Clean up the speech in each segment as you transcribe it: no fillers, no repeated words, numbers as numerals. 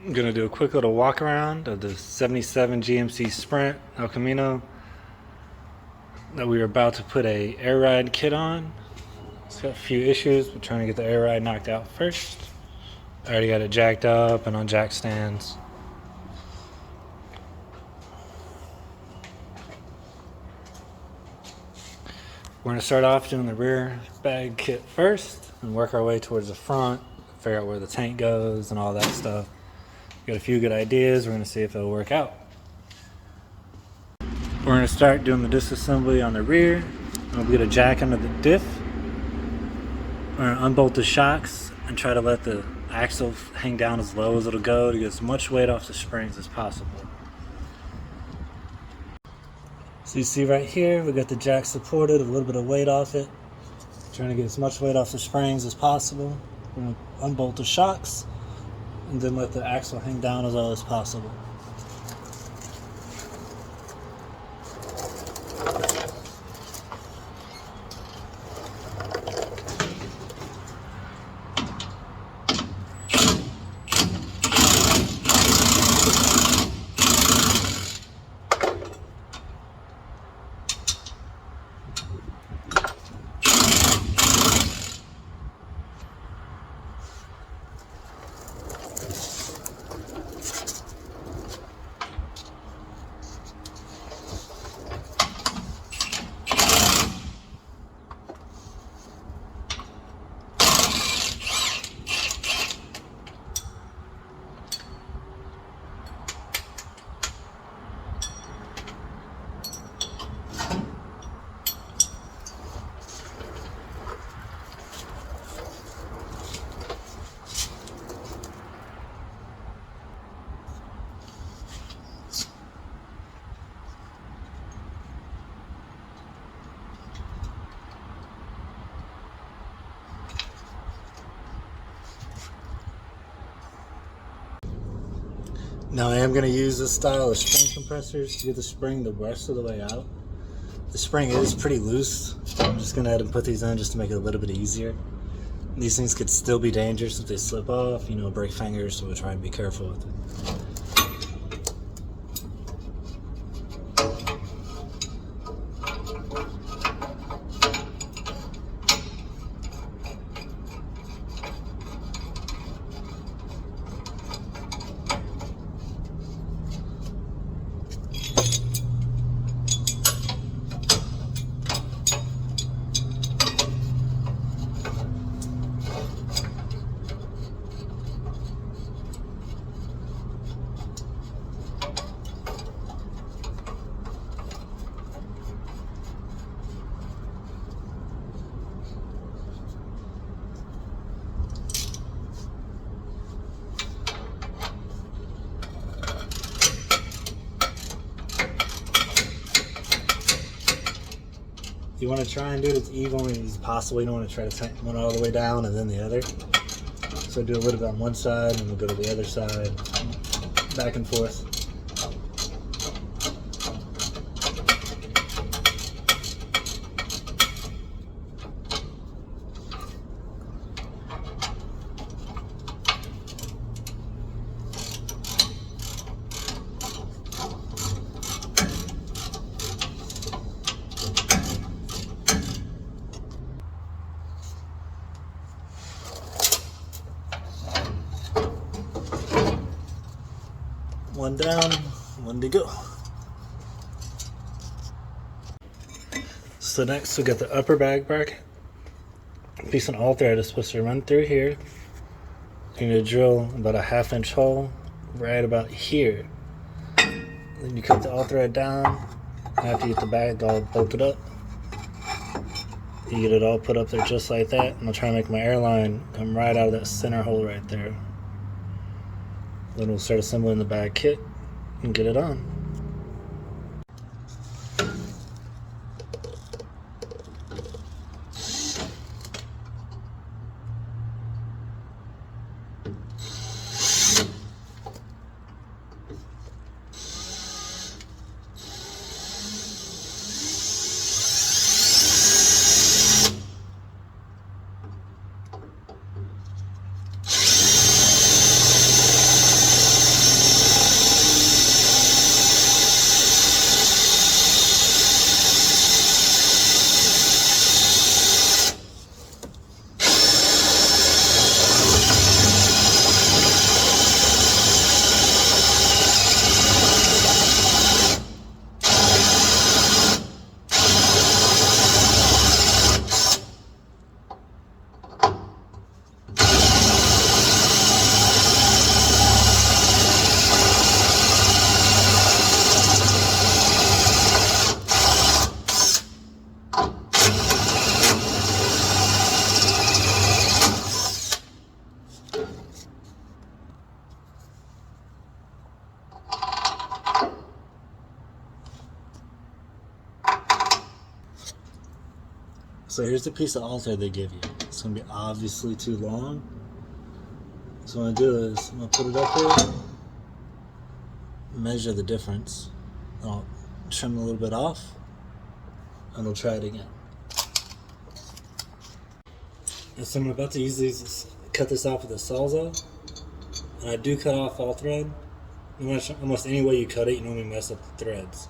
I'm gonna do a quick little walk around of the 77 GMC Sprint El Camino that we were about to put a air ride kit on. It's got a few issues. We're trying to get the air ride knocked out first. I already got it jacked up and on jack stands. We're gonna start off doing the rear bag kit first and work our way towards the front, figure out where the tank goes and all that stuff. Got a few good ideas. We're gonna see if it'll work out. We're gonna start doing the disassembly on the rear. We'll get a jack under the diff. We're gonna unbolt the shocks and try to let the axle hang down as low as it'll go to get as much weight off the springs as possible. So you see right here, we got the jack supported, a little bit of weight off it. Trying to get as much weight off the springs as possible. We're gonna unbolt the shocks and then let the axle hang down as low as possible. Now I am going to use this style of spring compressors to get the spring the rest of the way out. The spring is pretty loose. I'm just going to add and put these in just to make it a little bit easier. These things could still be dangerous if they slip off, break fingers, so we'll try and be careful with it. You want to try and do it as evenly as possible. You don't want to try to tighten one all the way down and then the other. So do a little bit on one side and we'll go to the other side, back and forth. One down, one to go. So next we got the upper bag bracket. Piece of all thread is supposed to run through here. You're going to drill about a 1/2 inch hole right about here. Then you cut the all thread down. After you get the bag all bolted up, you get it all put up there just like that. And I'll try to make my airline come right out of that center hole right there. Then we'll start assembling the bag kit and get it on. So here's the piece of all thread they give you. It's going to be obviously too long. So what I'm going to do is I'm going to put it up here, measure the difference. I'll trim a little bit off, and we'll try it again. And so I'm about to use these, cut this off with a Sawzall. And I do cut off all thread. Almost any way you cut it, you normally mess up the threads.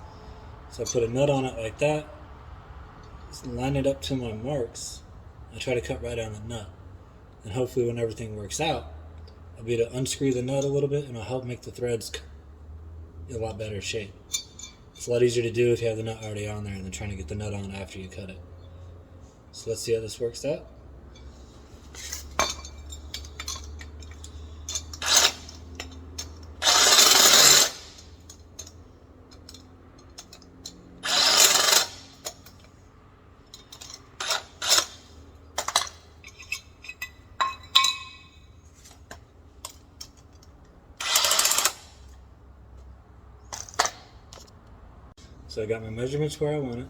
So I put a nut on it like that, just line it up to my marks. I try to cut right on the nut. And hopefully when everything works out, I'll be able to unscrew the nut a little bit and it'll help make the threads in a lot better shape. It's a lot easier to do if you have the nut already on there than trying to get the nut on after you cut it. So let's see how this works out. So I got my measurements where I want it,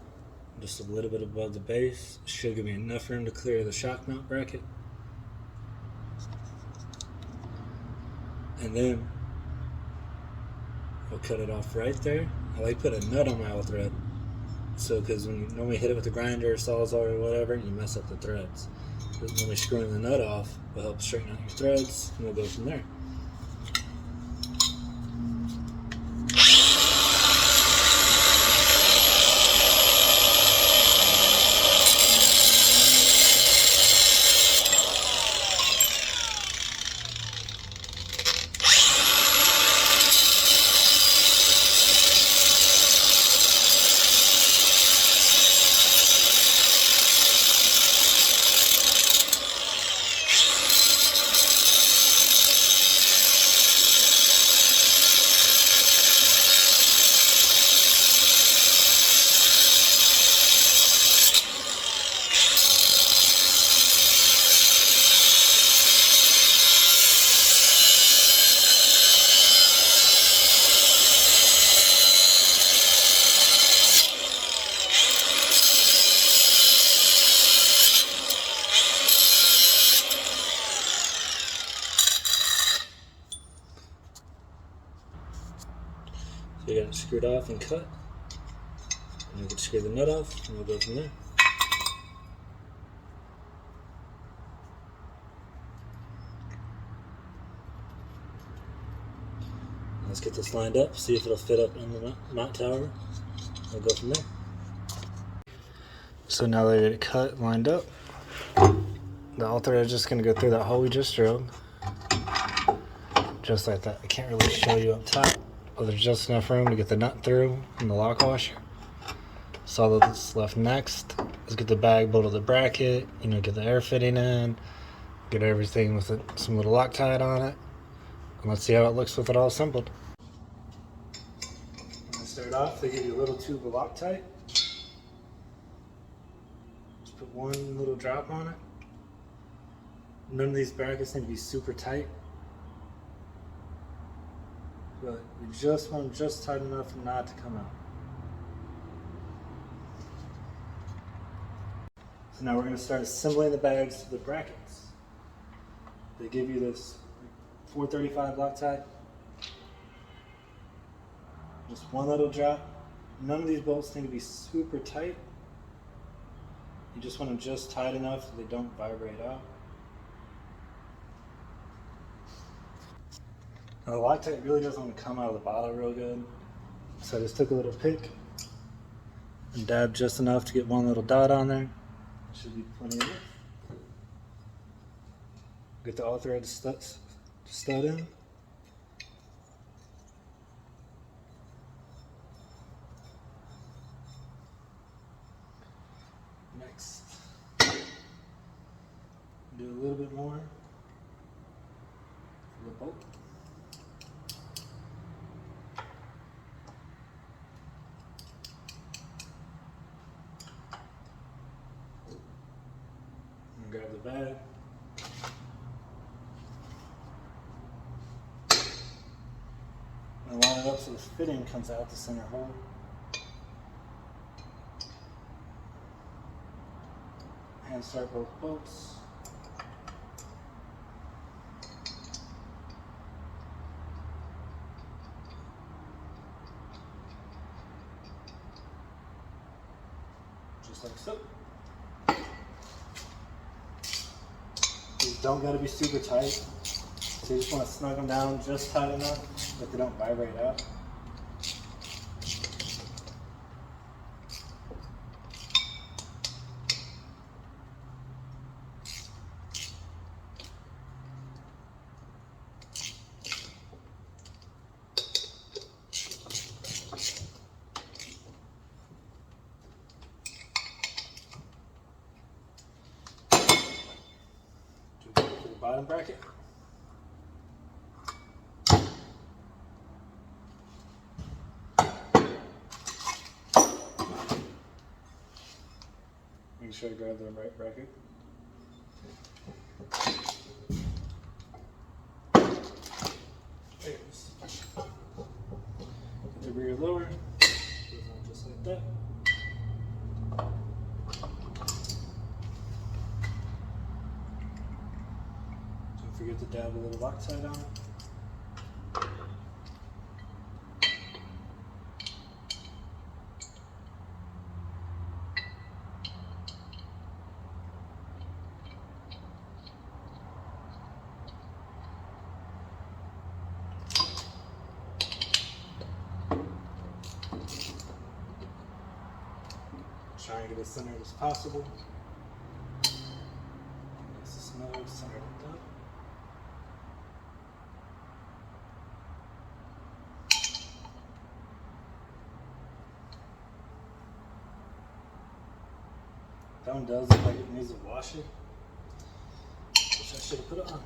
just a little bit above the base. Should give me enough room to clear the shock mount bracket. And then I'll cut it off right there. I like to put a nut on my all thread, so because when you normally hit it with a grinder or Sawzall or whatever, you mess up the threads. But when we screwing the nut off, will help straighten out your threads, and we'll go from there. So you got it screwed off and cut. And you can screw the nut off, and we'll go from there. Let's get this lined up, see if it'll fit up in the mount tower. We'll go from there. So now that I get it cut, lined up, the all thread is just going to go through that hole we just drilled. Just like that. I can't really show you up top, but there's just enough room to get the nut through and the lock washer. So all that's left next is get the bag bolted to the bracket, get the air fitting in, get everything with some little Loctite on it, and let's see how it looks with it all assembled. When I start off, they give you a little tube of Loctite. Just put one little drop on it. None of these brackets need to be super tight, but you just want them just tight enough not to come out. So now we're going to start assembling the bags to the brackets. They give you this 435 Loctite. Just one little drop. None of these bolts need to be super tight. You just want them just tight enough so they don't vibrate out. Now the Loctite really doesn't want to come out of the bottle real good. So I just took a little pick and dabbed just enough to get one little dot on there. Should be plenty of it. Get the all thread stud in. Next, do a little bit more for the bolt. Grab the bag. And line it up so the fitting comes out the center hole. insert both bolts. Just like so. These don't got to be super tight. So you just want to snug them down just tight enough that they don't vibrate out. To the bottom bracket. Make sure I grab the right bracket. There it is. Get the rear lower. Goes on just like that. Don't forget to dab a little Loctite on it. Try and get it centered as possible. Nice and snug, centered it up. That one does look like it needs a washing. Wish I should have put it on.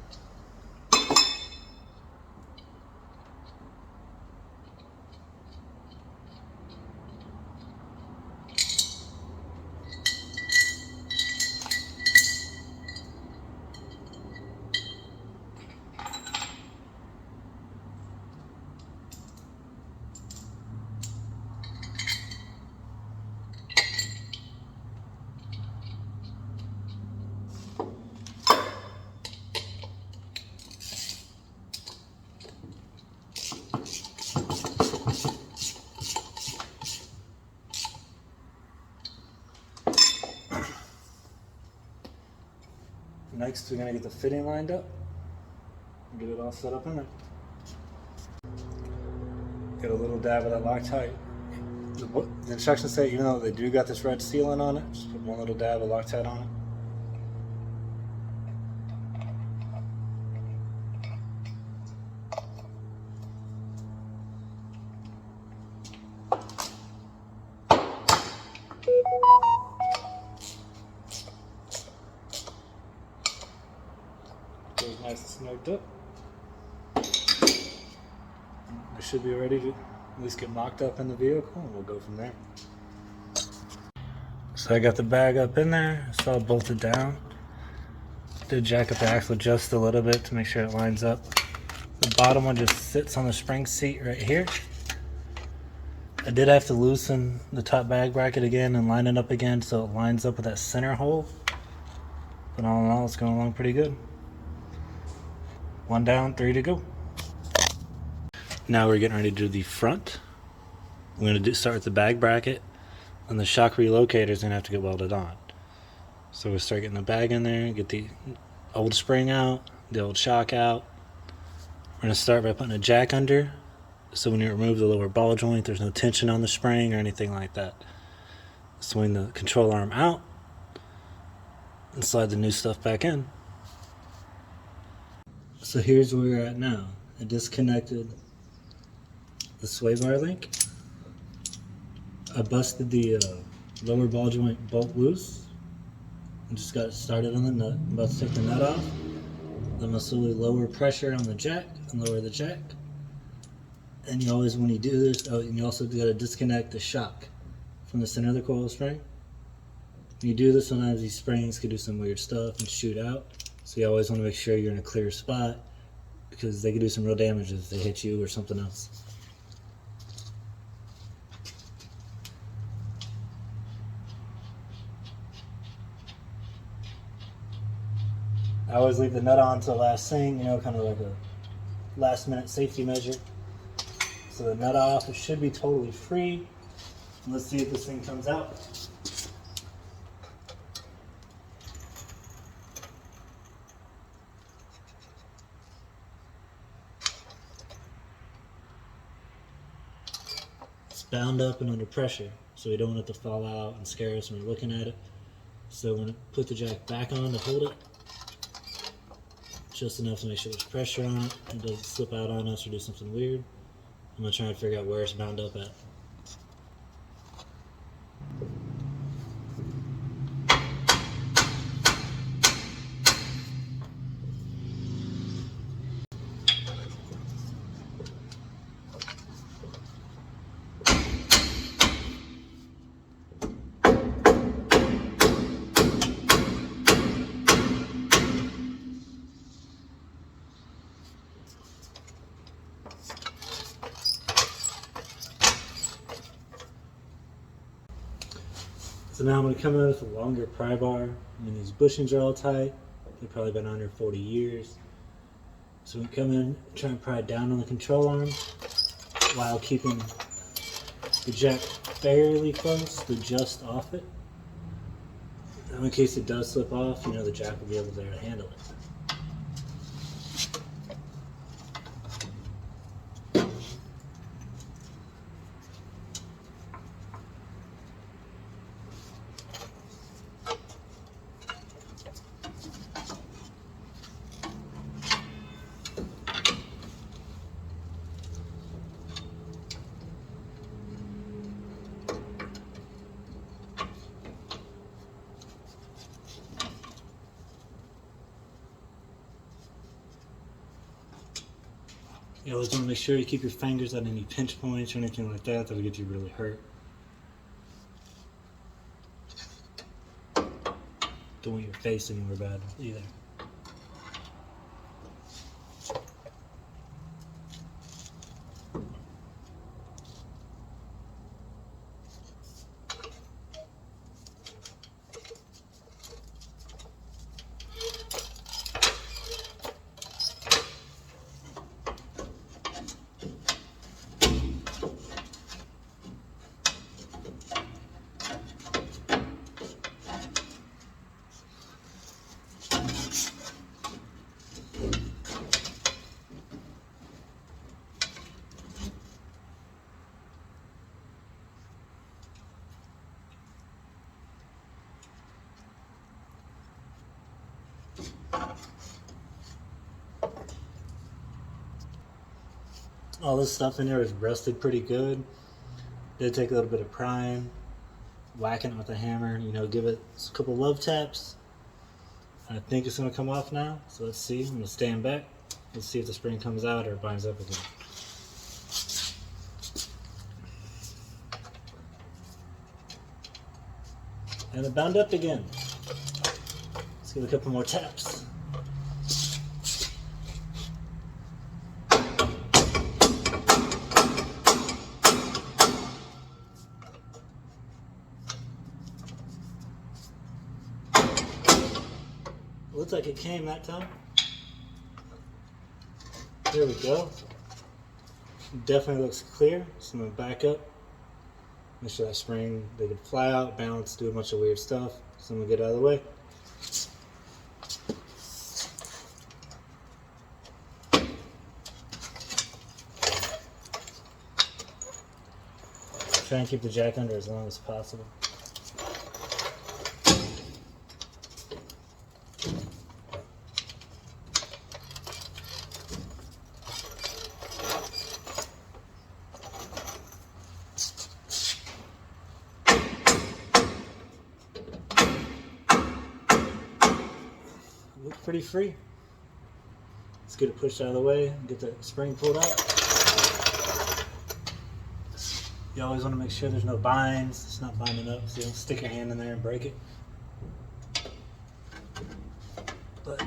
Next, we're going to get the fitting lined up and get it all set up in there. Get a little dab of that Loctite. The instructions say, even though they do got this red sealant on it, just put one little dab of Loctite on it. Goes nice and snugged up. We should be ready to at least get mocked up in the vehicle, and we'll go from there. So I got the bag up in there, it's all bolted down. Did jack up the axle just a little bit to make sure it lines up. The bottom one just sits on the spring seat right here. I did have to loosen the top bag bracket again and line it up again so it lines up with that center hole. But all in all, it's going along pretty good. One down, 3 to go. Now we're getting ready to do the front. We're going to start with the bag bracket, and the shock relocator is going to have to get welded on. So we'll start getting the bag in there, get the old spring out, the old shock out. We're going to start by putting a jack under, so when you remove the lower ball joint, there's no tension on the spring or anything like that. Swing the control arm out and slide the new stuff back in. So here's where we're at now. I disconnected the sway bar link. I busted the lower ball joint bolt loose and just got it started on the nut. I'm about to take the nut off. Then I'm going to slowly lower pressure on the jack and lower the jack. And you always, when you do this, and you also got to disconnect the shock from the center of the coil spring. When you do this, sometimes these springs could do some weird stuff and shoot out. So you always want to make sure you're in a clear spot, because they could do some real damage if they hit you or something else. I always leave the nut on to the last thing, you know, kind of like a last minute safety measure. So the nut off, it should be totally free. Let's see if this thing comes out. It's bound up and under pressure, so we don't want it to fall out and scare us when we're looking at it. So I'm going to put the jack back on to hold it, just enough to make sure there's pressure on it and it doesn't slip out on us or do something weird. I'm going to try and figure out where it's bound up at. So now I'm going to come in with a longer pry bar. I mean, these bushings are all tight. They've probably been on here 40 years. So we come in, try and pry down on the control arm while keeping the jack fairly close to just off it. Now in case it does slip off, you know the jack will be able to handle it. You always want to make sure you keep your fingers on any pinch points or anything like that that'll get you really hurt. Don't want your face anywhere bad either. All this stuff in there is rusted pretty good. Did take a little bit of prying, whacking it with a hammer, you know, give it a couple love taps. I think it's going to come off now, so let's see. I'm going to stand back. Let's see if the spring comes out or it binds up again. And it bound up again. Let's give it a couple more taps. Looks like it came that time. There we go. Definitely looks clear. So I'm going to back up. Make sure that spring, they could fly out, bounce, do a bunch of weird stuff. So I'm going to get out of the way. Try and keep the jack under as long as possible. Looks pretty free. Let's get it pushed out of the way and get the spring pulled out. You always want to make sure there's no binds, it's not binding up, so you don't stick your hand in there and break it. But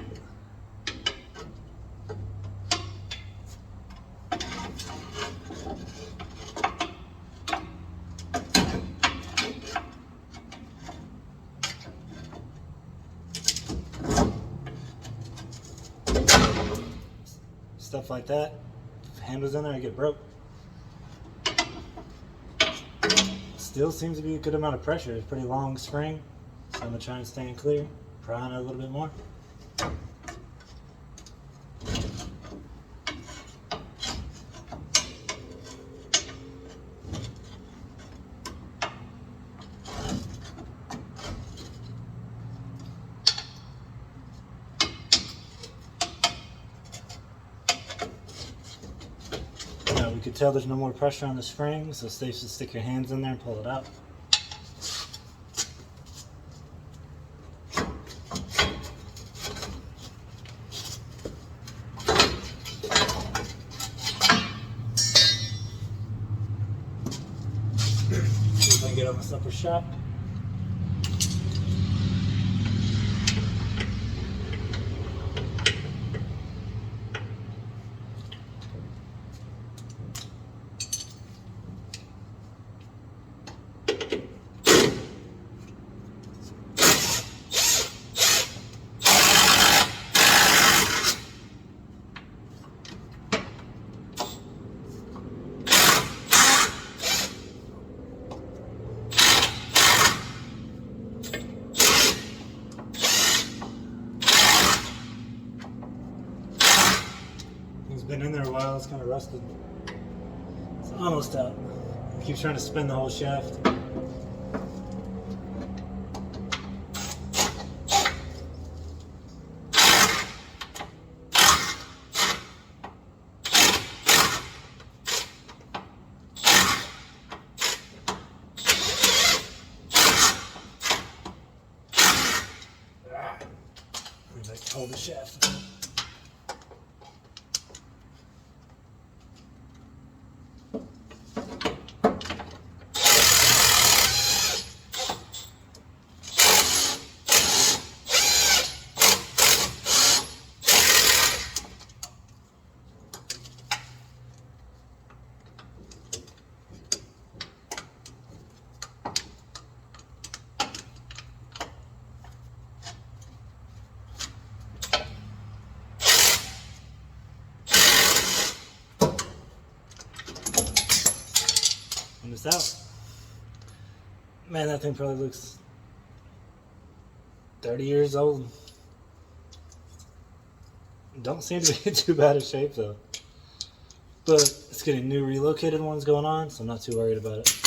stuff like that. If handles in there, I get broke. Still seems to be a good amount of pressure. It's a pretty long spring, so I'm gonna try and stand clear, pry on it a little bit more. Now we could tell there's no more pressure on the spring, so it's safe to stick your hands in there and pull it out. See if I can get on this upper shop. It's been in there a while, it's kind of rusted. It's almost out. I keep trying to spin the whole shaft. Hold the shaft. This out. Man, that thing probably looks 30 years old. Don't seem to be in too bad a shape though. But it's getting new relocated ones going on, so I'm not too worried about it.